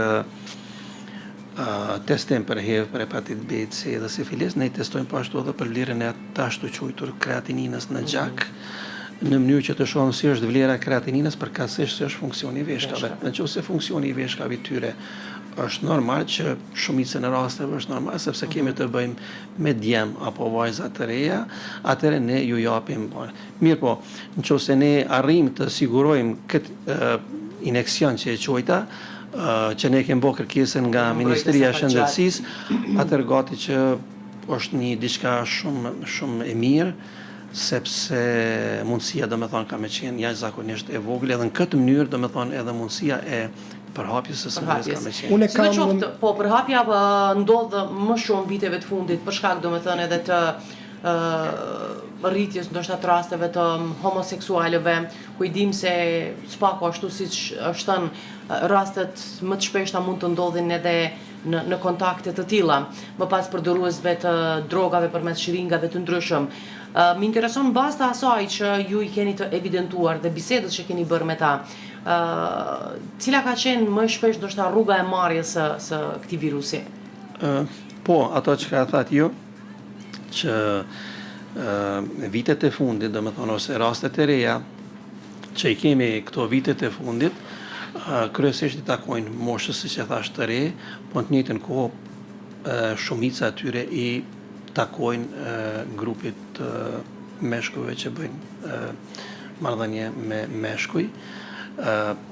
testim për HIV, për hepatit B, C dhe sifilis, ne i testojmë po ashtu edhe për vlerën e ashtu quajtur kreatininës në gjak, në mënyrë që të shohim si është vlera e kreatininës përkatësisht se është funksioni i veshkave. Nëse funksioni i veshkave tyre është normal, që shumicën e rasteve është normal, sepse kemi të bëjmë me djem apo vajza të reja, atëherë ne ju japim. Mirë po, nëse ne arrijmë të sigurojmë këtë injeksion që e quajta, që ne kemi bërë kërkesën nga Ministria e Shëndetësisë, atëherë gati që është një diçka shumë e mirë, sepse mundësia domethënë ka me qenë jashtëzakonisht e vogël, edhe në këtë mënyrë domethënë edhe mundësia e përhapjes së sëmundjes ka me qenë. Sidoqoftë, po përhapja ndodh më shumë viteve të fundit për shkak domethënë edhe të rritjes ndoshta të rasteve të homoseksualëve, ku i dim se s'pako ashtu siç është thënë, rastet më të shpeshta mund të ndodhin edhe në kontakte të tilla, më pas përdoruesve të drogave përmes shiringave të ndryshëm. Më intereson bazë të asaj që ju i keni të evidentuar dhe bisedës që keni bërë me ta, cila ka qenë më shpesh ndoshta rruga e marrjes së këtij virusi? Po, ato që ka thënë ju, që vitet e fundit, domethënë ose rastet e reja, që I kemi këto vitet e fundit, kryesisht I takojnë moshës, siç e thash, të re, po në të njëjtën kohë shumica atyre I takojnë grupit meshkujve që bëjnë marrëdhënie me meshkuj,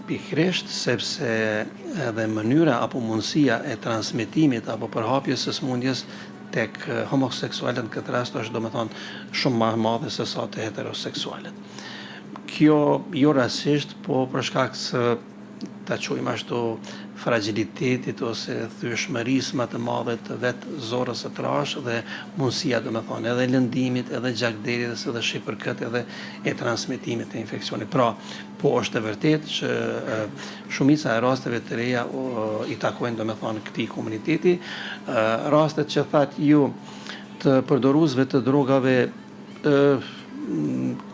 pikërisht sepse edhe mënyra apo mundësia e transmetimit apo përhapjes së smundjes tek homoseksualet në këtë rast është domethënë shumë më e madhe se sa te heteroseksualet. Kjo jo rastësisht, po për shkak se ta quajmë ashtu fragilitetit ose thyeshmërisë më të madhe të vetë zorrës së trash dhe mundësia domethënë edhe lëndimit, edhe gjakderjes, edhe shipërkët, edhe e transmetimit të infeksionit. Pra, po është e vërtetë që shumica e rasteve të reja I takojnë domethënë këtij komuniteti. Rastet që thatë ju të përdoruesve të drogave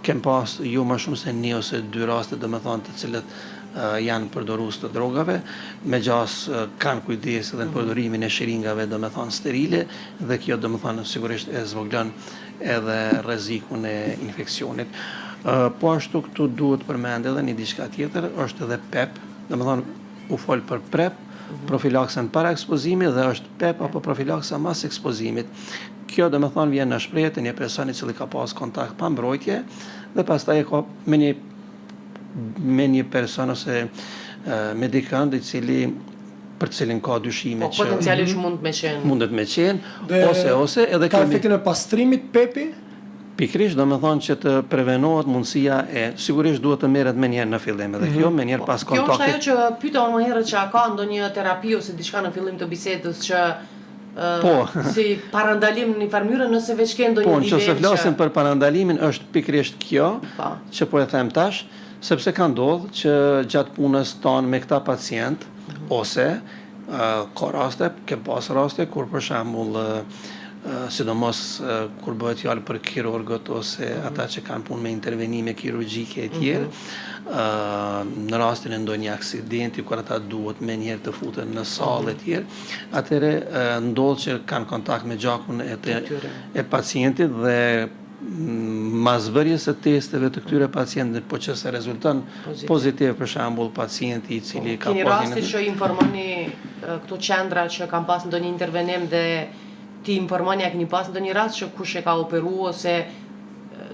kem pas jo më shumë se 1 ose 2 raste domethënë të cilët janë përdorues të drogave, me gjas kanë kujdes edhe në përdorimin e shiringave domethënë sterile dhe kjo domethënë sigurisht e zvogëlon edhe rrezikun e infeksionit. Po ashtu këtu duhet përmend edhe një diçka tjetër, është edhe PEP, domethënë u fol për PrEP, profilaksën para ekspozimit dhe është PEP apo profilaksa mas ekspozimit. Kjo domethënë vjen në shprehje të një personi I cili ka pas kontakt pa mbrojtje dhe pastaj ka me një person ose medikant I cili për cilin ka dyshime që potencialisht mundet me qenë ose edhe ka efektin e pastrimit PEP-i. Pikërisht domethënë që të prevenohet mundësia e sigurisht duhet të merret më njëherë në fillim edhe kjo më njëherë pas kontaktit. Kjo është ajo që pyeta unë më herët që a ka ndonjë terapi ose diçka në fillim të bisedës që si parandalim në një farë mënyrë nëse veç ke ndonjë ide. Po, nëse flasim për parandalimin është pikërisht kjo që po e them tash, sepse ka ndodhur që gjatë punës tonë me këta pacient ose ka raste, ke pas raste kur për shembull sidomos kur bëhet fjalë për kirurgët ose ata që kanë punë me intervenime kirurgjike e tjerë, në rastin e ndonjë aksidenti kur ata duhet me njëherë të futen në sallë e tjerë, atëherë ndodh që kanë kontakt me gjakun e pacientit dhe mazbërjes së testeve të këtyre pacientëve, po që se rezulton pozitiv për shembull pacienti I cili ka pasur. Keni rasti që informoni këto qendra që kanë pas ndonjë intervenim dhe ti informoni a keni pas ndonjë rast që kush e ka operuar ose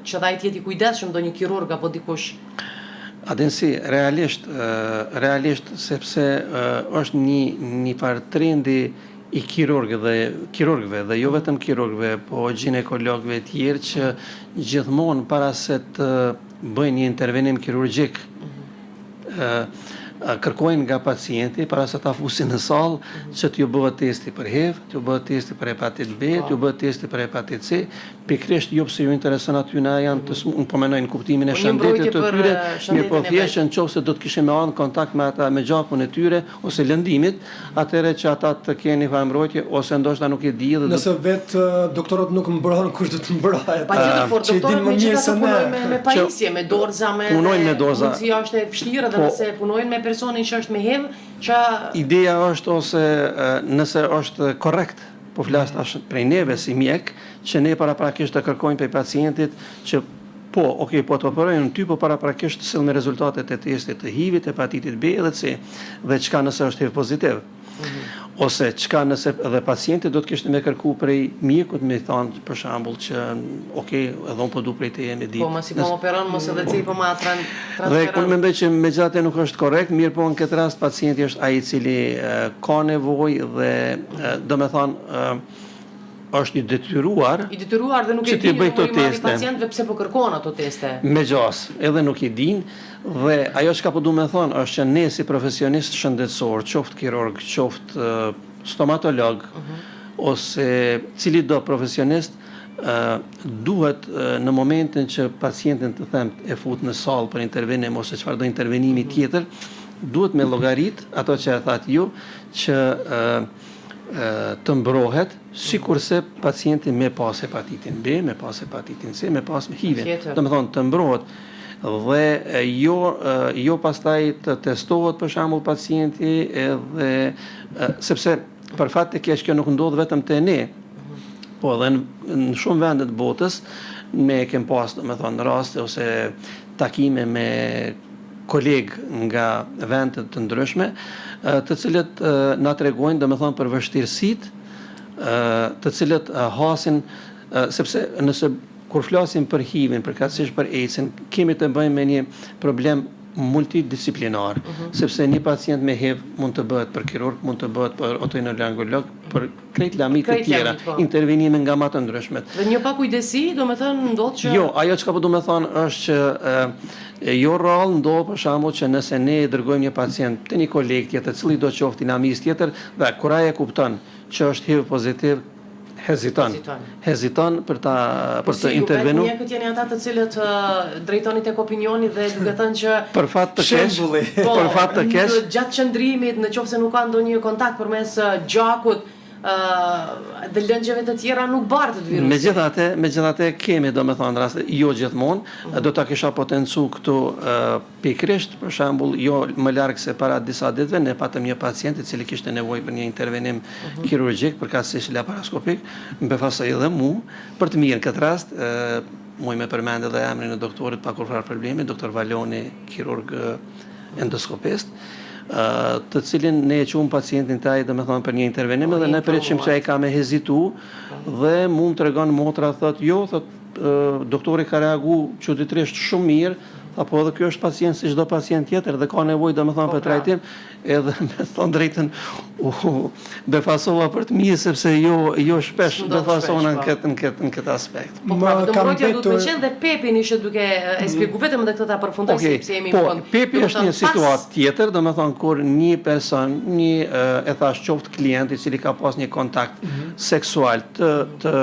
që ai të jetë I kujdesshëm ndonjë kirurg apo dikush? Adensi, realisht sepse është një farë trendi I kirurgëve dhe jo vetëm kirurgëve, po ginekologëve të tjerë që gjithmonë para se të bëjnë një intervenim kirurgjik kërkojnë nga pacienti para se ta fusin në sallë që t'ju bëhet testi për HIV, t'ju bëhet testi për hepatit B, t'ju bëhet testi për hepatit C, pikërisht jo pse ju intereson aty na janë të unë po mendoj në kuptimin e shëndetit të tyre, mirë po thjesht nëse do të kishim me anë kontakt me ata me gjakun e tyre ose lëndimit, atëherë që ata të kenë një mbrojtje ose ndoshta nuk e di dhe nëse vetë doktorët nuk mbrohen kush do të mbrohet. Patjetër, por doktorët më mirë se me pajisje, me dorza, punojnë me dorza. Mundësia është e vështirë dhe nëse punojnë me personin që është me HIV, që ideja është ose nëse është korrekt, po flas tash prej neve si mjek, që ne paraprakisht të kërkojmë prej pacientit që po të operojnë ty, po paraprakisht të sill me rezultatet e testit të HIV-it, hepatitit B dhe C, dhe çka nëse është HIV pozitiv. Ose çka nëse edhe pacienti do të kishte më kërku prej mjekut me thonë për shembull që edhe unë po du prej teje me ditë. Po mos I po operon, mos edhe ti po ma transferon. Dhe unë mendoj që megjithatë nuk është korrekt, mirë po në këtë rast pacienti është ai I cili ka nevojë dhe domethënë është I detyruar dhe nuk e di një pacientëve pse po kërkon ato teste. Me gjas, edhe nuk I din dhe ajo çka po du me thonë është që ne si profesionist shëndetësor, qoftë kirurg, qoftë stomatolog ose cili do profesionist duhet në momentin që pacientin të them e fut në sallë për intervenim ose çfarë do intervenimi tjetër, duhet me llogarit ato që e thatë ju që të mbrohet, sikurse pacienti me pas hepatitin B, me pas hepatitin C, me pas HIV-in. Domethënë të mbrohet dhe jo pastaj të testohet për shembull pacienti edhe sepse për fat të keq kjo nuk ndodh vetëm te ne, po edhe në shumë vende të botës ne kem pas domethënë raste ose takime me kolegë nga vende të ndryshme, të cilët na tregojnë domethënë për vështirësitë të cilët hasin, sepse nëse kur flasim për HIV-in, përkatësisht për AIDS-in, kemi të bëjmë me një problem multidisciplinar, sepse një pacient me HIV mund të bëhet për kirurg, mund të bëhet për otorinolaringolog, për krejt lamit të tjera, intervenime nga më të ndryshmet. Dhe një pakujdesi, do me thënë, ndodhë që... Jo, ajo që ka po do me thënë është që jo rrallë ndodhë për shembull që nëse ne dërgojmë një pacient të një koleg tjetër, cili do qoftë dinamist tjetër, dhe kur ai e kupton që është HIV pozitiv, heziton për të intervenu. Një këtë jeni ata të cilët drejtoni tek opinioni dhe duke thënë që për fat të keq, gjatë qëndrimit, në qoftë se nuk ka ndonjë kontakt përmes gjakut dhe lëngjeve të tjera nuk bartet virusi. Megjithatë kemi domethënë raste jo gjithmonë, do ta kisha potencu këtu pikërisht, për shembull, jo më larg se para disa ditëve ne patëm një pacient i cili kishte nevojë për një intervenim kirurgjik përkatësisht laparoskopik, më befasoi edhe mua për të mirë në këtë rast, muj me përmend edhe emrin e doktorit pa kurrë problemi, doktor Valoni, kirurg endoskopist, të cilin ne e qumë pacientin taj dhe me thonë për një intervenim dhe ne përreqim që ai ka me hezitu dhe mund të regon motra, thot, jo, thot, doktori ka reagu çuditërisht shumë mirë, apo edhe kjo është pacient si çdo pacient tjetër dhe ka nevojë domethënë për trajtim, edhe me thonë drejtën befasova për të mirë sepse jo shpesh befasona në këtë aspekt. Po mbrojtja duhet të qenë dhe Pepi ishte duke e shpjegu vetëm edhe këtë ta përfundoj sepse jemi po Pepi është një situatë tjetër, domethënë kur një person, e thash qoftë klient i cili ka pas një kontakt seksual të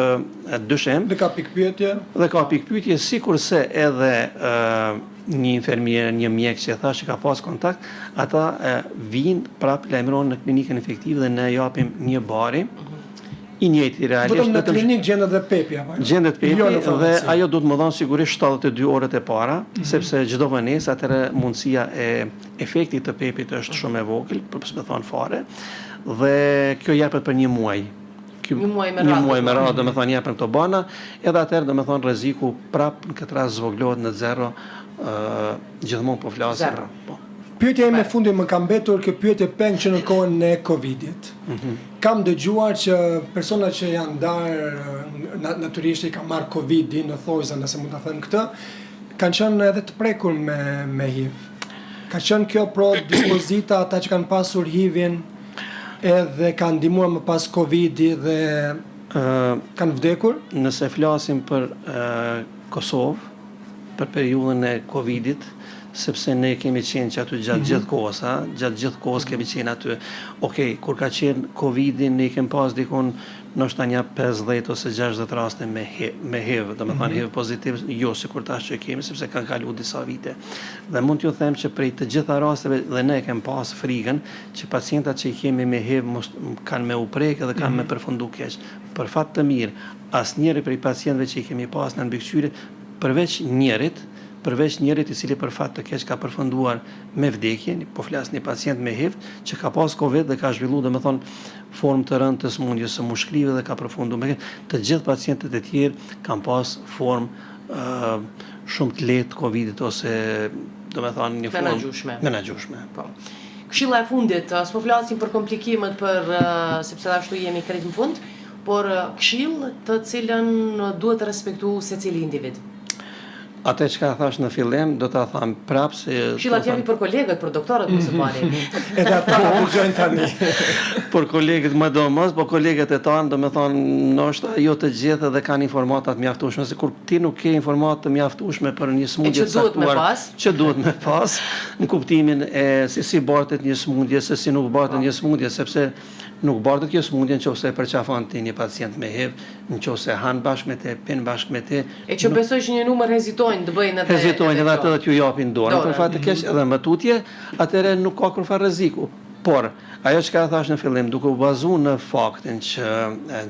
dyshim dhe ka pikpyetje sikurse edhe një infermier, një mjek që thash që ka pas kontakt, ata vinë prapë lajmëron në klinikën efektive dhe ne japim një bari i njëjti realisht. Vetëm në klinikë gjendet dhe Pepi apo? Gjendet Pepi dhe ajo do të më dhanë sigurisht 72 orët e para, sepse çdo vonesë atëherë mundësia e efektit të Pepit është shumë e vogël, për të thënë fare, dhe kjo japet për një muaj. Një muaj me radhë, domethënë japën këto bana, edhe atëherë domethënë rreziku prapë në këtë rast zvoglohet në zero, gjithmonë po flasim. Pyetja ime fundi më ka mbetur kjo pyetje peng që në kohën e Covidit. Kam dëgjuar që persona që janë ndarë natyrisht i kanë marrë Covidin në thojza, nëse mund ta them këtë, kanë qenë edhe të prekur me HIV. Ka qenë kjo pro dispozita ata që kanë pasur HIV-in edhe kanë ndihmuar më pas Covidi dhe kanë vdekur? Nëse flasim për Kosovë, për periudhën e Covidit, sepse ne kemi qenë që aty gjatë gjithë kohës kemi qenë aty. Okej, kur ka qenë Covidin, ne kemi pas dikun ndoshta një 50 ose 60 raste me HIV, domethënë HIV pozitiv, jo sikur tash që kemi, sepse kanë kaluar disa vite. Dhe mund t'ju them që prej të gjitha rasteve dhe ne kemi pas frikën që pacientat që i kemi me HIV kanë me u prekë dhe kanë me përfundu keq. Për fat të mirë, asnjëri prej pacientëve që i kemi pas në mbikëqyrje, përveç njërit i cili për fat të keq ka përfunduar me vdekje, po flas një pacient me HIV që ka pas Covid dhe ka zhvilluar domethënë formë të rëndë të smundjes së mushkëlive dhe ka përfunduar me të gjithë pacientët e tjerë kanë pas formë shumë të lehtë Covidit ose domethënë një formë menaxhueshme. Po. Këshilla e fundit, s'po flasim për komplikimet sepse ashtu jemi krejt në fund, por këshill të cilën duhet të respektuar secili individ. Atë që ka thash në fillim, do ta tham prapë se... Këshillat janë për kolegët, për doktorët, më së pari. Edhe ata dëgjojnë tani. Për kolegët më do mos, po kolegët e tanë, do me thonë, ndoshta jo të gjithë dhe kanë informatat mjaftueshme, se kur ti nuk ke informatat të mjaftueshme për një smundje të saktuar, që duhet me pas, në kuptimin e si bartet një smundje, se si nuk bartet një smundje, sepse nuk bartet kjo smundje nëse e përqafon ti një pacient me HIV, nëse han bashkë me te, pin bashkë me te. E që besoj që një numër hezitojnë të bëjnë edhe... Hezitojnë edhe atë dhe t'ju japin dorën, për fat të keq edhe më tutje, atëherë nuk ka kurrë rreziku. Por, ajo që ka thash në fillim, duke u bazuar në faktin që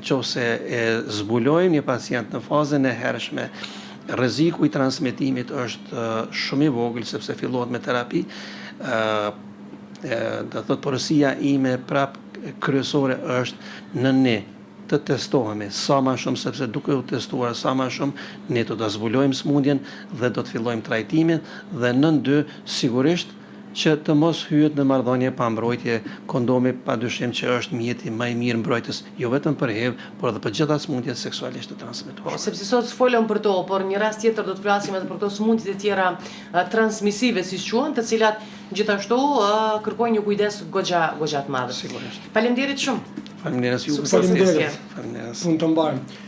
nëse e zbulojmë një pacient në fazën e hershme, rreziku i transmetimit është shumë i vogël sepse fillohet me terapi, do thotë porosia ime prap kryesore është në ne të testohemi sa më shumë, sepse duke u testuar sa më shumë ne do ta zbulojmë smundjen dhe do të fillojmë trajtimin dhe nën dy sigurisht që të mos hyet në marrëdhënie pa mbrojtje. Kondomi padyshim që është mjeti më i mirë mbrojtës jo vetëm për HIV, por edhe për gjitha smundjet seksualisht të transmetueshme. Sepse sot folëm për to, por një rast tjetër do të flasim edhe për to smundjet e tjera transmisive, si quhen, të cilat gjithashtu kërkojnë një kujdes goxha të madh. Sigurisht. Faleminderit shumë. Faleminderit juve. Faleminderit. Faleminderit. Punë të mbarë.